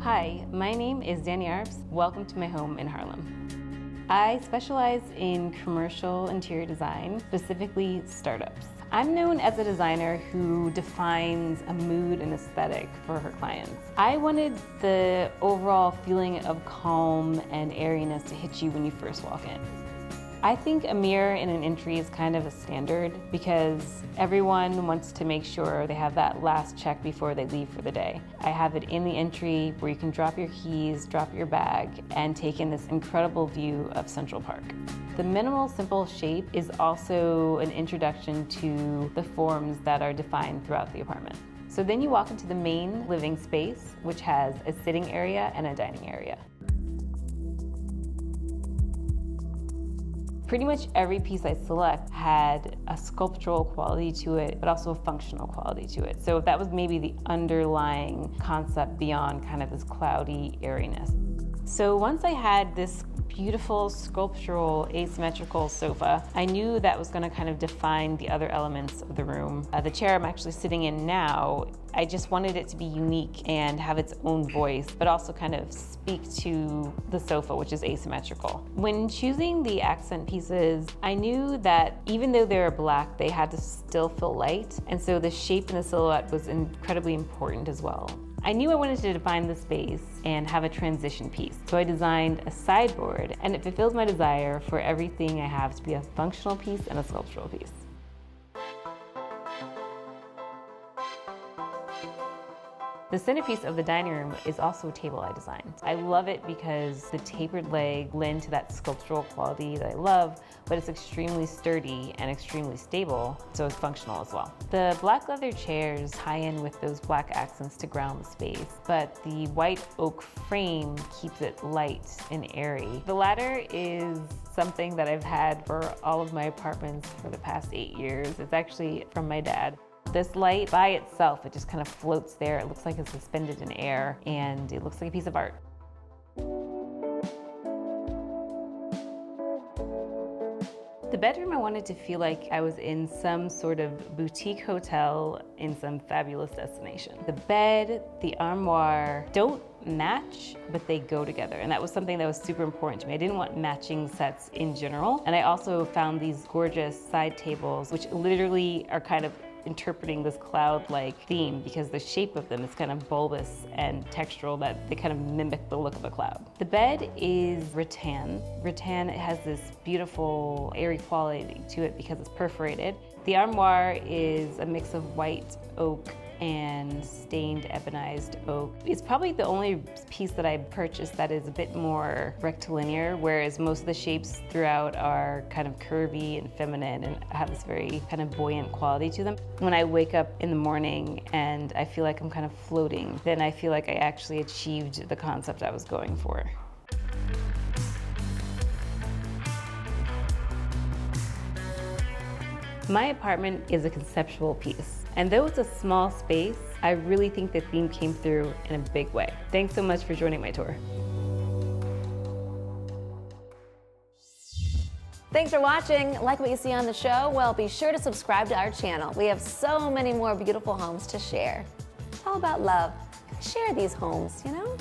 Hi, my name is Dani Arps. Welcome to my home in Harlem. I specialize in commercial interior design, specifically startups. I'm known as a designer who defines a mood and aesthetic for her clients. I wanted the overall feeling of calm and airiness to hit you when you first walk in. I think a mirror in an entry is kind of a standard because everyone wants to make sure they have that last check before they leave for the day. I have it in the entry where you can drop your keys, drop your bag, and take in this incredible view of Central Park. The minimal, simple shape is also an introduction to the forms that are defined throughout the apartment. So then you walk into the main living space, which has a sitting area and a dining area. Pretty much every piece I select had a sculptural quality to it, but also a functional quality to it. So that was maybe the underlying concept beyond kind of this cloudy airiness. So once I had this beautiful sculptural asymmetrical sofa, I knew that was going to kind of define the other elements of the room. The chair I'm actually sitting in now, I just wanted it to be unique and have its own voice, but also kind of speak to the sofa, which is asymmetrical. When choosing the accent pieces, I knew that even though they were black, they had to still feel light, and so the shape and the silhouette was incredibly important as well. I knew I wanted to define the space and have a transition piece, so I designed a sideboard, and it fulfills my desire for everything I have to be a functional piece and a sculptural piece. The centerpiece of the dining room is also a table I designed. I love it because the tapered leg lend to that sculptural quality that I love, but it's extremely sturdy and extremely stable, so it's functional as well. The black leather chairs tie in with those black accents to ground the space, but the white oak frame keeps it light and airy. The ladder is something that I've had for all of my apartments for the past 8 years. It's actually from my dad. This light by itself, it just kind of floats there. It looks like it's suspended in air, and it looks like a piece of art. The bedroom, I wanted to feel like I was in some sort of boutique hotel in some fabulous destination. The bed, the armoire don't match, but they go together. And that was something that was super important to me. I didn't want matching sets in general. And I also found these gorgeous side tables, which literally are kind of interpreting this cloud-like theme because the shape of them is kind of bulbous and textural, that they kind of mimic the look of a cloud. The bed is rattan. Rattan has this beautiful airy quality to it because it's perforated. The armoire is a mix of white oak and stained ebonized oak. It's probably the only piece that I purchased that is a bit more rectilinear, whereas most of the shapes throughout are kind of curvy and feminine and have this very kind of buoyant quality to them. When I wake up in the morning and I feel like I'm kind of floating, then I feel like I actually achieved the concept I was going for. My apartment is a conceptual piece, and though it's a small space, I really think the theme came through in a big way. Thanks so much for joining my tour. Thanks for watching. Like what you see on the show? Well, be sure to subscribe to our channel. We have so many more beautiful homes to share. It's all about love. Share these homes, you know?